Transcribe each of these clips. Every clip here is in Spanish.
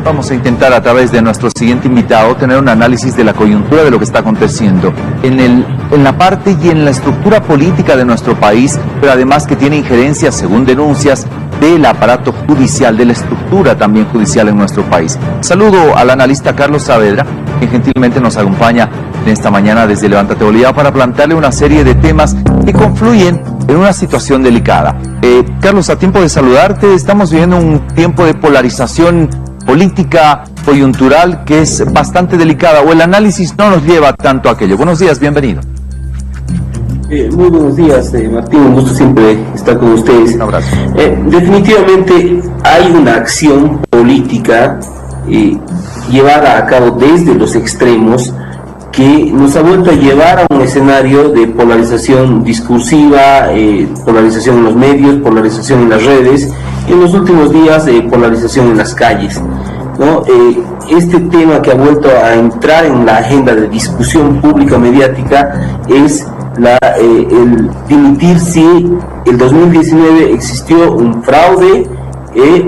Vamos a intentar a través de nuestro siguiente invitado tener un análisis de la coyuntura de lo que está aconteciendo en la parte y en la estructura política de nuestro país, pero además que tiene injerencia, según denuncias, del aparato judicial, de la estructura también judicial en nuestro país. Saludo al analista Carlos Saavedra, que gentilmente nos acompaña en esta mañana desde Levántate Bolivia para plantearle una serie de temas que confluyen en una situación delicada. Carlos, a tiempo de saludarte, estamos viviendo un tiempo de polarización política, coyuntural, que es bastante delicada, o el análisis no nos lleva tanto a aquello. Buenos días, bienvenido. Muy buenos días, Martín, un gusto siempre estar con ustedes. Un abrazo. Definitivamente hay una acción política llevada a cabo desde los extremos que nos ha vuelto a llevar a un escenario de polarización discursiva, polarización en los medios, polarización en las redes, y en los últimos días polarización en las calles, ¿no? Este tema que ha vuelto a entrar en la agenda de discusión pública mediática es el dimitir si el 2019 existió un fraude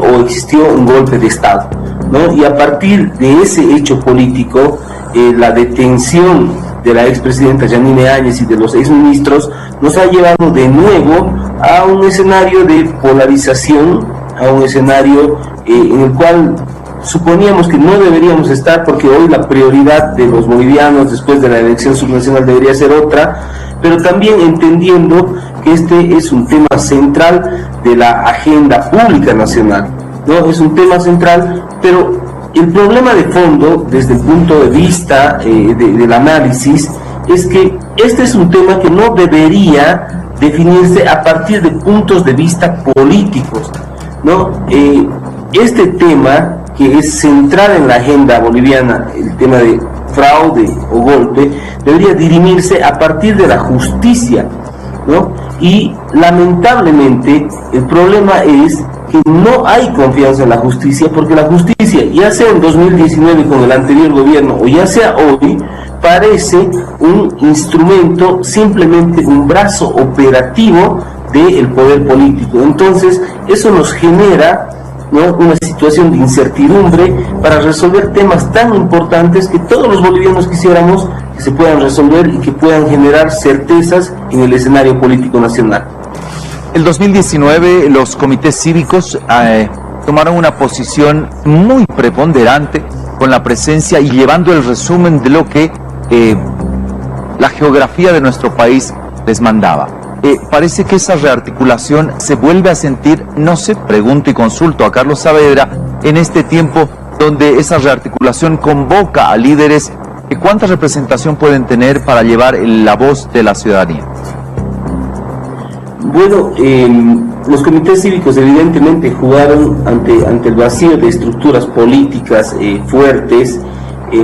o existió un golpe de Estado, ¿no? Y a partir de ese hecho político, la detención de la expresidenta Yanine Áñez y de los exministros nos ha llevado de nuevo a un escenario de polarización, a un escenario en el cual suponíamos que no deberíamos estar, porque hoy la prioridad de los bolivianos después de la elección subnacional debería ser otra, pero también entendiendo que este es un tema central de la agenda pública nacional, ¿no? Es un tema central, pero el problema de fondo, desde el punto de vista del análisis, es que este es un tema que no debería definirse a partir de puntos de vista políticos, ¿no? Este tema, que es central en la agenda boliviana, el tema de fraude o golpe, debería dirimirse a partir de la justicia, ¿no? Y lamentablemente el problema es que no hay confianza en la justicia, porque la justicia, ya sea en 2019 con el anterior gobierno o ya sea hoy, parece un instrumento, simplemente un brazo operativo del poder político. Entonces eso nos genera, ¿no?, una situación de incertidumbre para resolver temas tan importantes que todos los bolivianos quisiéramos que se puedan resolver y que puedan generar certezas en el escenario político nacional. El 2019 los comités cívicos tomaron una posición muy preponderante con la presencia y llevando el resumen de lo que la geografía de nuestro país les mandaba. Parece que esa rearticulación se vuelve a sentir, no sé, pregunto y consulto a Carlos Saavedra, en este tiempo donde esa rearticulación convoca a líderes. ¿Cuánta representación pueden tener para llevar la voz de la ciudadanía? Bueno, los comités cívicos evidentemente jugaron ante el vacío de estructuras políticas fuertes,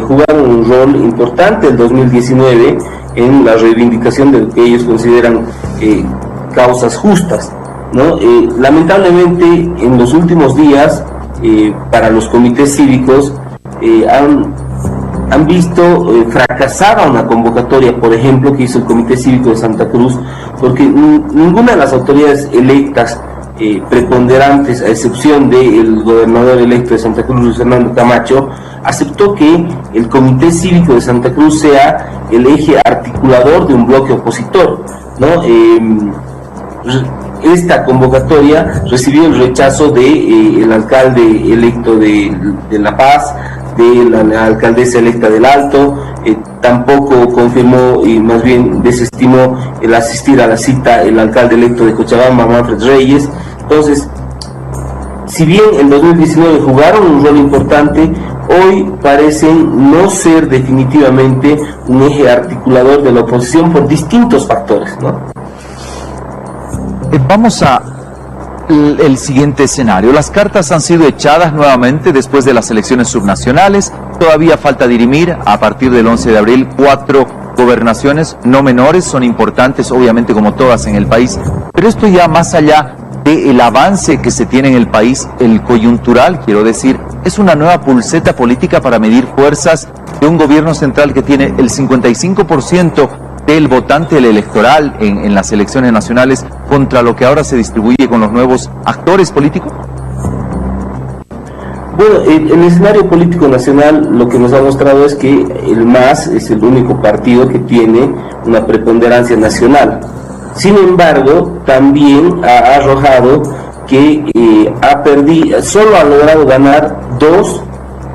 jugaron un rol importante el 2019 en la reivindicación de lo que ellos consideran causas justas, ¿no? Lamentablemente en los últimos días para los comités cívicos han visto fracasada una convocatoria, por ejemplo, que hizo el Comité Cívico de Santa Cruz, porque ninguna de las autoridades electas preponderantes, a excepción del gobernador electo de Santa Cruz, Luis Fernando Camacho, aceptó que el Comité Cívico de Santa Cruz sea el eje articulador de un bloque opositor, ¿no? Esta convocatoria recibió el rechazo del alcalde electo de La Paz, de la alcaldesa electa del Alto, tampoco confirmó y más bien desestimó el asistir a la cita el alcalde electo de Cochabamba, Manfred Reyes. Entonces, si bien en 2019 jugaron un rol importante, hoy parecen no ser definitivamente un eje articulador de la oposición por distintos factores, ¿no? Vamos a el siguiente escenario. Las cartas han sido echadas nuevamente después de las elecciones subnacionales. Todavía falta dirimir a partir del 11 de abril 4 gobernaciones no menores, son importantes obviamente como todas en el país, pero esto ya más allá del avance que se tiene en el país, el coyuntural, quiero decir, es una nueva pulseta política para medir fuerzas de un gobierno central que tiene el 55% del votante, el electoral en las elecciones nacionales, contra lo que ahora se distribuye con los nuevos actores políticos? Bueno, el escenario político nacional lo que nos ha mostrado es que el MAS es el único partido que tiene una preponderancia nacional. Sin embargo, también ha arrojado que solo ha logrado ganar 2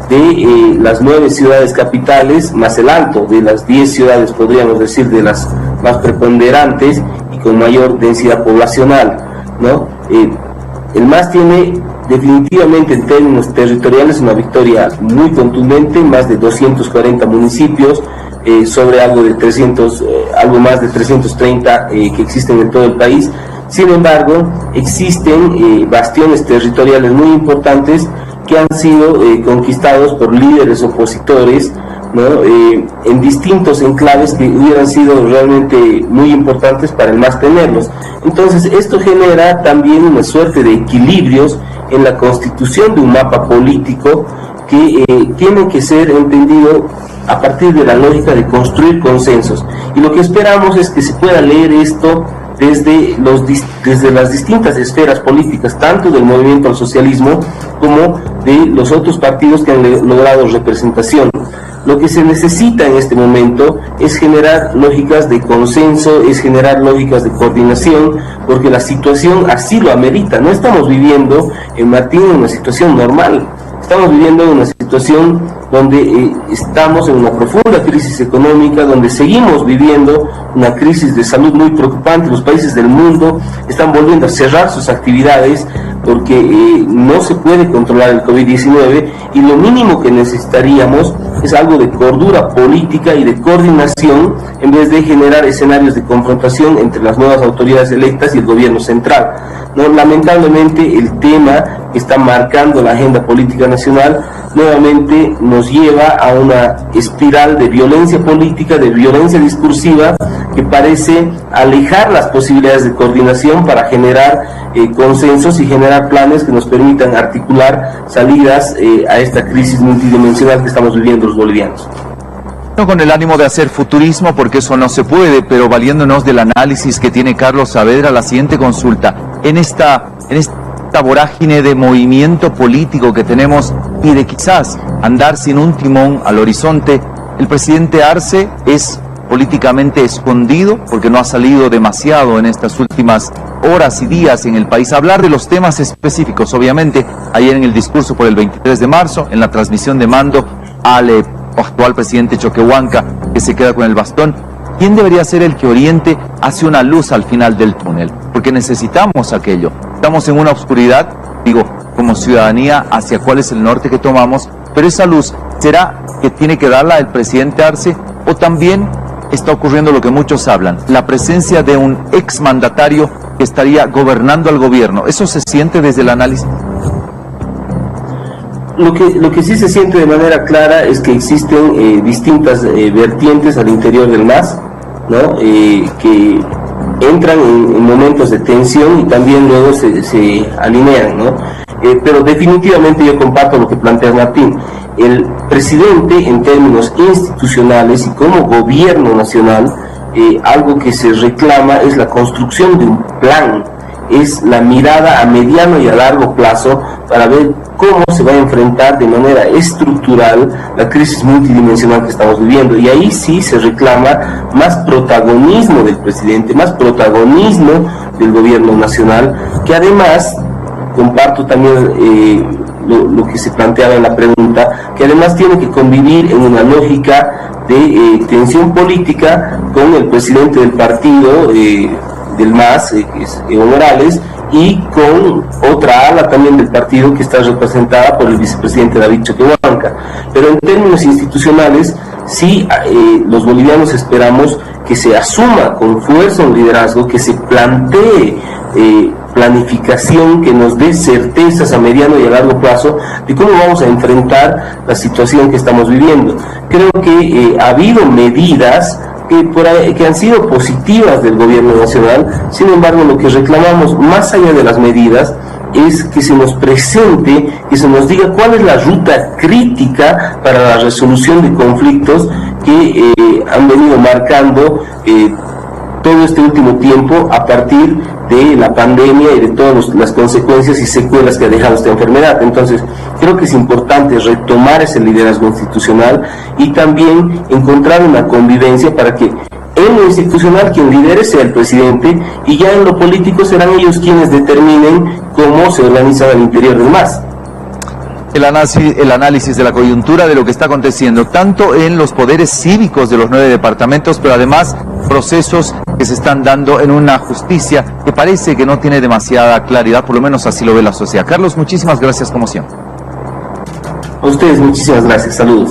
de las 9 ciudades capitales, más el Alto, de las 10 ciudades, podríamos decir, de las más preponderantes y con mayor densidad poblacional, ¿no? El MAS tiene definitivamente en términos territoriales una victoria muy contundente, más de 240 municipios, sobre algo más de 330 que existen en todo el país. Sin embargo, existen bastiones territoriales muy importantes que han sido conquistados por líderes opositores, ¿no? En distintos enclaves que hubieran sido realmente muy importantes para el MAS tenerlos. Entonces, esto genera también una suerte de equilibrios en la constitución de un mapa político que tiene que ser entendido a partir de la lógica de construir consensos. Y lo que esperamos es que se pueda leer esto desde las distintas esferas políticas, tanto del movimiento al socialismo como de los otros partidos que han logrado representación. Lo que se necesita en este momento es generar lógicas de consenso, es generar lógicas de coordinación, porque la situación así lo amerita. No estamos viviendo, Martín, una situación normal. Estamos viviendo una situación donde estamos en una profunda crisis económica, donde seguimos viviendo una crisis de salud muy preocupante. Los países del mundo están volviendo a cerrar sus actividades porque no se puede controlar el COVID-19 y lo mínimo que necesitaríamos es algo de cordura política y de coordinación en vez de generar escenarios de confrontación entre las nuevas autoridades electas y el gobierno central. No, lamentablemente el tema que está marcando la agenda política nacional nuevamente nos lleva a una espiral de violencia política, de violencia discursiva, que parece alejar las posibilidades de coordinación para generar consensos y generar planes que nos permitan articular salidas a esta crisis multidimensional que estamos viviendo los bolivianos. No con el ánimo de hacer futurismo, porque eso no se puede, pero valiéndonos del análisis que tiene Carlos Saavedra, la siguiente consulta. En esta vorágine de movimiento político que tenemos y de quizás andar sin un timón al horizonte, el presidente Arce es políticamente escondido porque no ha salido demasiado en estas últimas horas y días en el país a hablar de los temas específicos. Obviamente, ayer en el discurso por el 23 de marzo, en la transmisión de mando al actual presidente Choquehuanca, que se queda con el bastón, ¿quién debería ser el que oriente hacia una luz al final del túnel? Porque necesitamos aquello. Estamos en una oscuridad, digo, como ciudadanía, hacia cuál es el norte que tomamos, pero esa luz, ¿será que tiene que darla el presidente Arce? ¿O también está ocurriendo lo que muchos hablan, la presencia de un exmandatario que estaría gobernando al gobierno? ¿Eso se siente desde el análisis? Lo que sí se siente de manera clara es que existen distintas vertientes al interior del MAS, ¿no? Que entran en momentos de tensión y también luego se alinean, ¿no? Pero definitivamente yo comparto lo que plantea Martín. El presidente, en términos institucionales y como gobierno nacional, algo que se reclama es la construcción de un plan, es la mirada a mediano y a largo plazo para ver cómo se va a enfrentar de manera estructural la crisis multidimensional que estamos viviendo. Y ahí sí se reclama más protagonismo del presidente, más protagonismo del gobierno nacional, que además, comparto también lo que se planteaba en la pregunta, que además tiene que convivir en una lógica de tensión política con el presidente del partido, del MAS, que es Evo Morales, y con otra ala también del partido que está representada por el vicepresidente David Choquehuanca. Pero en términos institucionales, sí, los bolivianos esperamos que se asuma con fuerza un liderazgo, que se plantee planificación que nos dé certezas a mediano y a largo plazo de cómo vamos a enfrentar la situación que estamos viviendo. Creo que ha habido medidas que han sido positivas del gobierno nacional. Sin embargo, lo que reclamamos más allá de las medidas es que se nos presente, que se nos diga cuál es la ruta crítica para la resolución de conflictos que han venido marcando todo este último tiempo a partir de la pandemia y de todas las consecuencias y secuelas que ha dejado esta enfermedad. Entonces, creo que es importante retomar ese liderazgo institucional y también encontrar una convivencia para que en lo institucional quien lidere sea el presidente y ya en lo político serán ellos quienes determinen cómo se organiza al interior del MAS. El análisis de la coyuntura de lo que está aconteciendo, tanto en los poderes cívicos de los 9 departamentos, pero además procesos que se están dando en una justicia que parece que no tiene demasiada claridad, por lo menos así lo ve la sociedad. Carlos, muchísimas gracias como siempre. A ustedes muchísimas gracias, saludos.